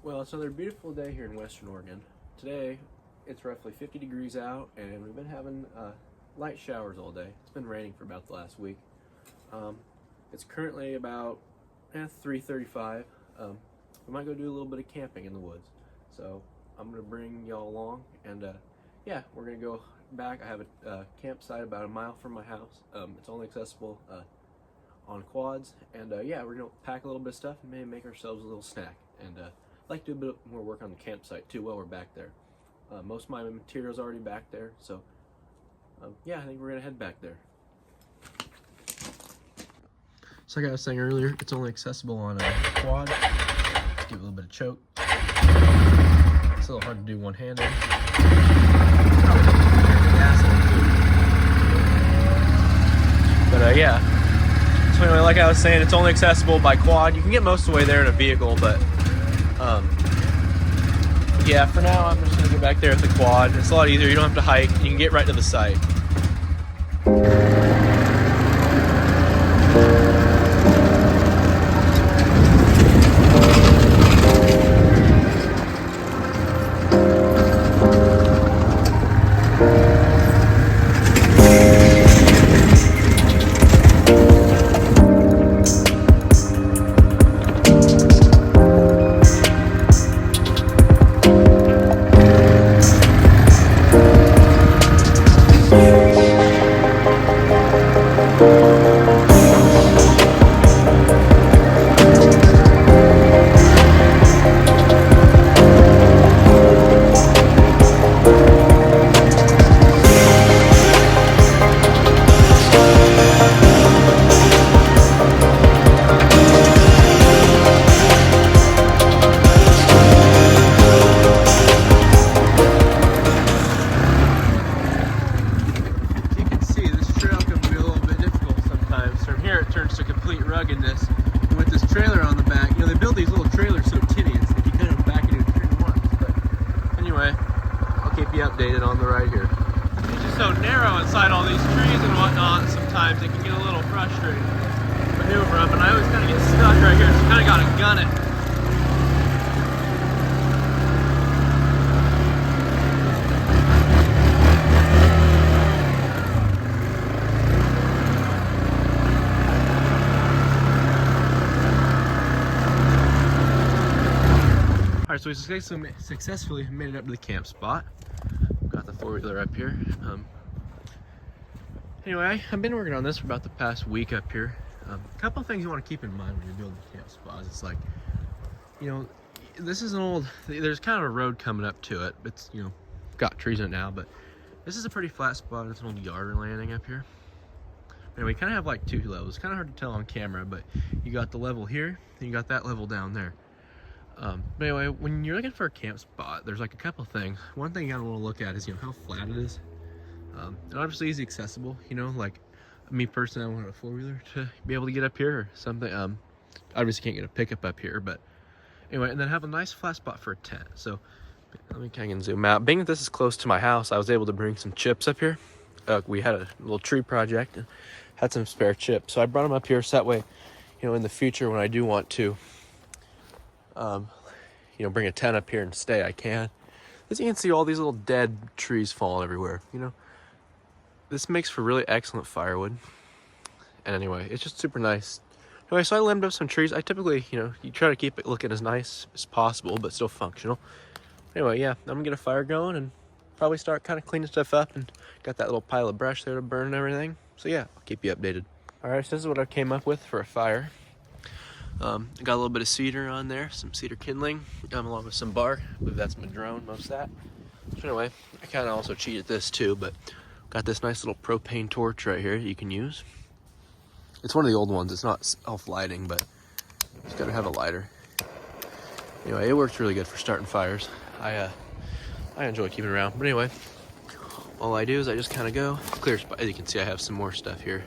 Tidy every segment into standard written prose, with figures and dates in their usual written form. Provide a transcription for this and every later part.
Well, it's another beautiful day here in Western Oregon. Today, it's roughly 50 degrees out, and we've been having light showers all day. It's been raining for about the last week. It's currently about 3:35. We might go do a little bit of camping in the woods. So I'm gonna bring y'all along, and yeah, we're gonna go back. I have a campsite about a mile from my house. It's only accessible on quads, and yeah, we're gonna pack a little bit of stuff and maybe make ourselves a little snack. And I'd like to do a bit more work on the campsite too while we're back there. Most of my material's already back there, so yeah, I think we're gonna head back there. So like I was saying earlier, it's only accessible on a quad. Let's give it a little bit of choke. It's a little hard to do one-handed. But yeah. So anyway, like I was saying, it's only accessible by quad. You can get most of the way there in a vehicle, but yeah, for now I'm just gonna go back there with the quad. It's a lot easier. You don't have to hike. You can get right to the site. To complete ruggedness, and with this trailer on the back, you know, they build these little trailers so tedious that you kind of back it into turn once. But anyway, I'll keep you updated on the ride here. It's just so narrow inside all these trees and whatnot, sometimes it can get a little frustrating to maneuver them, and I always kind of get stuck right here, so you kind of got to gun it. Alright, so we successfully made it up to the camp spot. Got the four-wheeler up here. Anyway, I've been working on this for about the past week up here. A couple of things you want to keep in mind when you're building camp spots. It's like, you know, this is an old, there's kind of a road coming up to it. It's, you know, got trees in it now, but this is a pretty flat spot. It's an old yard landing up here. Anyway, we kind of have like two levels. It's kind of hard to tell on camera, but you got the level here, and you got that level down there. But anyway, when you're looking for a camp spot, there's like a couple things. One thing you gotta want to look at is, you know, how flat it is. And obviously easy accessible, you know, like me personally, I wanted a four-wheeler to be able to get up here or something. Obviously can't get a pickup up here, but anyway, and then have a nice flat spot for a tent. So let me kind of zoom out. Being that this is close to my house, I was able to bring some chips up here. We had a little tree project and had some spare chips. So I brought them up here so that way, you know, in the future when I do want to you know, bring a tent up here and stay, I can. As you can see, all these little dead trees falling everywhere, you know. This makes for really excellent firewood. And anyway, it's just super nice. Anyway, so I limbed up some trees. I typically, you know, you try to keep it looking as nice as possible, but still functional. Anyway, yeah, I'm gonna get a fire going and probably start kind of cleaning stuff up, and got that little pile of brush there to burn and everything. So yeah, I'll keep you updated. All right, so this is what I came up with for a fire. I got a little bit of cedar on there, some cedar kindling, along with some bark. I believe that's madrone, most of that. So anyway, I kind of also cheated this too, but got this nice little propane torch right here you can use. It's one of the old ones. It's not self-lighting, but it's got to have a lighter. Anyway, it works really good for starting fires. I enjoy keeping it around. But anyway, all I do is I just kind of go clear spot. As you can see, I have some more stuff here.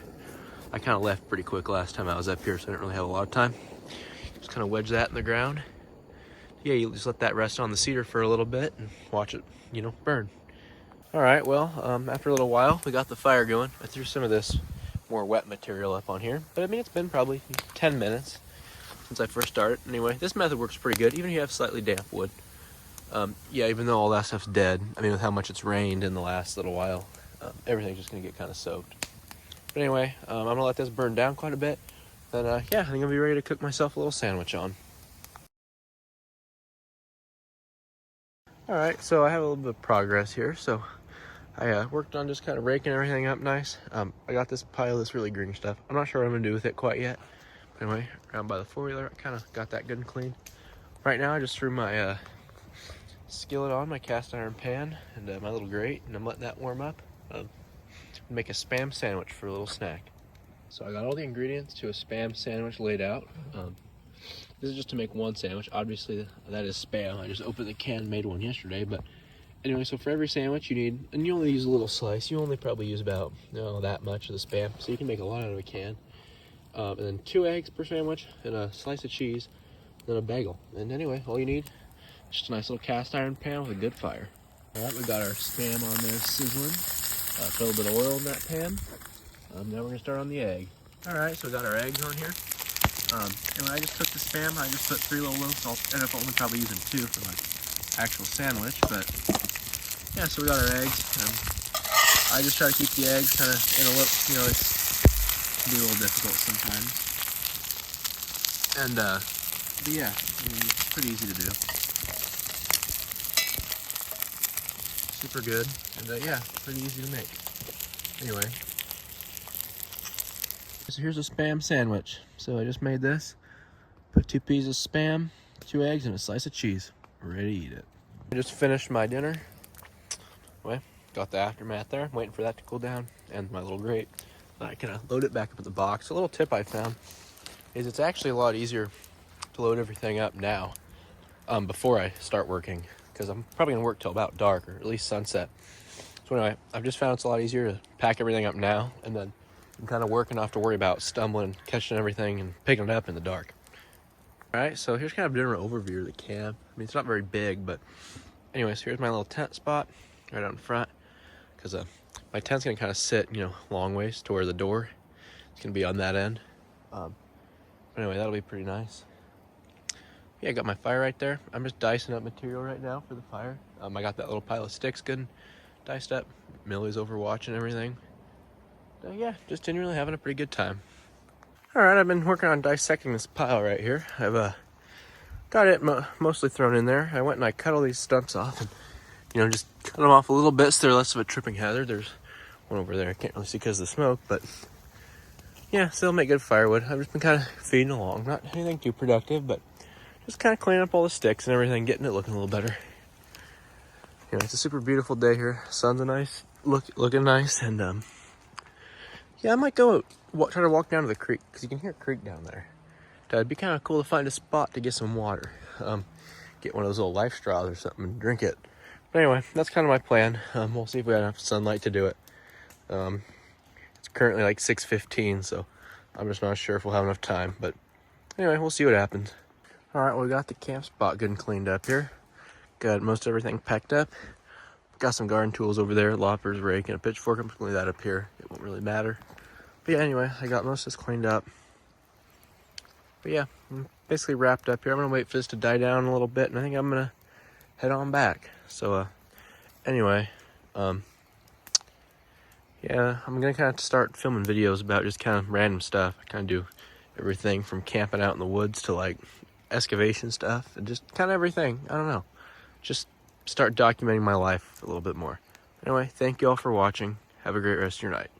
I kind of left pretty quick last time I was up here, so I didn't really have a lot of time. Just kind of wedge that in the ground. Yeah, you just let that rest on the cedar for a little bit and watch it, you know, burn. All right, well, after a little while, we got the fire going. I threw some of this more wet material up on here, but I mean, it's been probably 10 minutes. since I first started. Anyway, this method works pretty good, even if you have slightly damp wood. Yeah, even though all that stuff's dead, I mean, with how much it's rained in the last little while, everything's just gonna get kind of soaked. But anyway, I'm gonna let this burn down quite a bit. Then, yeah, I think I'll be ready to cook myself a little sandwich on. All right, so I have a little bit of progress here. So I worked on just kind of raking everything up nice. I got this pile of this really green stuff. I'm not sure what I'm gonna do with it quite yet. But anyway, around by the four-wheeler, I kind of got that good and clean. Right now, I just threw my skillet on, my cast iron pan, and my little grate, and I'm letting that warm up. Make a Spam sandwich for a little snack. So I got all the ingredients to a Spam sandwich laid out. This is just to make one sandwich. Obviously, that is Spam. I just opened the can and made one yesterday. But anyway, so for every sandwich you need, and you only use a little slice. You only probably use about, that much of the Spam. So you can make a lot out of a can. And then 2 eggs per sandwich, and a slice of cheese, and then a bagel. And anyway, all you need is just a nice little cast iron pan with a good fire. All right, we got our Spam on there sizzling. Put a little bit of oil in that pan. Now we're gonna start on the egg. All right, so we got our eggs on here. Anyway, I just took the Spam, I just put 3 little loaves. I'll end up only probably using 2 for my actual sandwich, but yeah, so we got our eggs. I just try to keep the eggs kind of in a little, it can be a little difficult sometimes. And, but yeah, it's pretty easy to do. Super good, and yeah, pretty easy to make. Anyway, so here's a Spam sandwich. So I just made this, put 2 pieces of Spam, 2 eggs, and a slice of cheese. Ready to eat it. I just finished my dinner. Well, got the aftermath there. I'm waiting for that to cool down, and my little grate. I can load it back up in the box. A little tip I found is it's actually a lot easier to load everything up now before I start working, because I'm probably gonna work till about dark, or at least sunset. So anyway, I've just found it's a lot easier to pack everything up now, and then I'm kind of working, not to worry about stumbling, catching everything, and picking it up in the dark. All right, so here's kind of a general overview of the camp. I mean, it's not very big, but anyways, here's my little tent spot right out in front, because my tent's gonna kind of sit, long ways to where the door is gonna be on that end. Anyway, that'll be pretty nice. Yeah, I got my fire right there. I'm just dicing up material right now for the fire. I got that little pile of sticks good and diced up. Millie's over watching everything. Yeah, just generally having a pretty good time. All right, I've been working on dissecting this pile right here. I've got it mostly thrown in there. I went and I cut all these stumps off and, just cut them off a little bit so they're less of a tripping hazard. There's one over there I can't really see because of the smoke, but yeah, still make good firewood. I've just been kind of feeding along. Not anything too productive, but just kind of cleaning up all the sticks and everything, getting it looking a little better. It's a super beautiful day here. Sun's looking nice, and yeah, I might go try to walk down to the creek, because you can hear a creek down there. It'd be kind of cool to find a spot to get some water. Get one of those little life straws or something and drink it. But anyway, that's kind of my plan. We'll see if we have enough sunlight to do it. It's currently like 6:15, so I'm just not sure if we'll have enough time. But anyway, we'll see what happens. All right, well, we got the camp spot good and cleaned up here. Got most everything packed up. Got some garden tools over there, loppers, rake, and a pitchfork. I'm putting that up here. It won't really matter. But yeah, anyway, I got most of this cleaned up. But yeah, I'm basically wrapped up here. I'm gonna wait for this to die down a little bit, and I think I'm gonna head on back. So anyway, yeah, I'm gonna kind of start filming videos about just kind of random stuff. I kind of do everything from camping out in the woods to like excavation stuff, and just kind of everything. I don't know, just start documenting my life a little bit more. Anyway, thank you all for watching. Have a great rest of your night.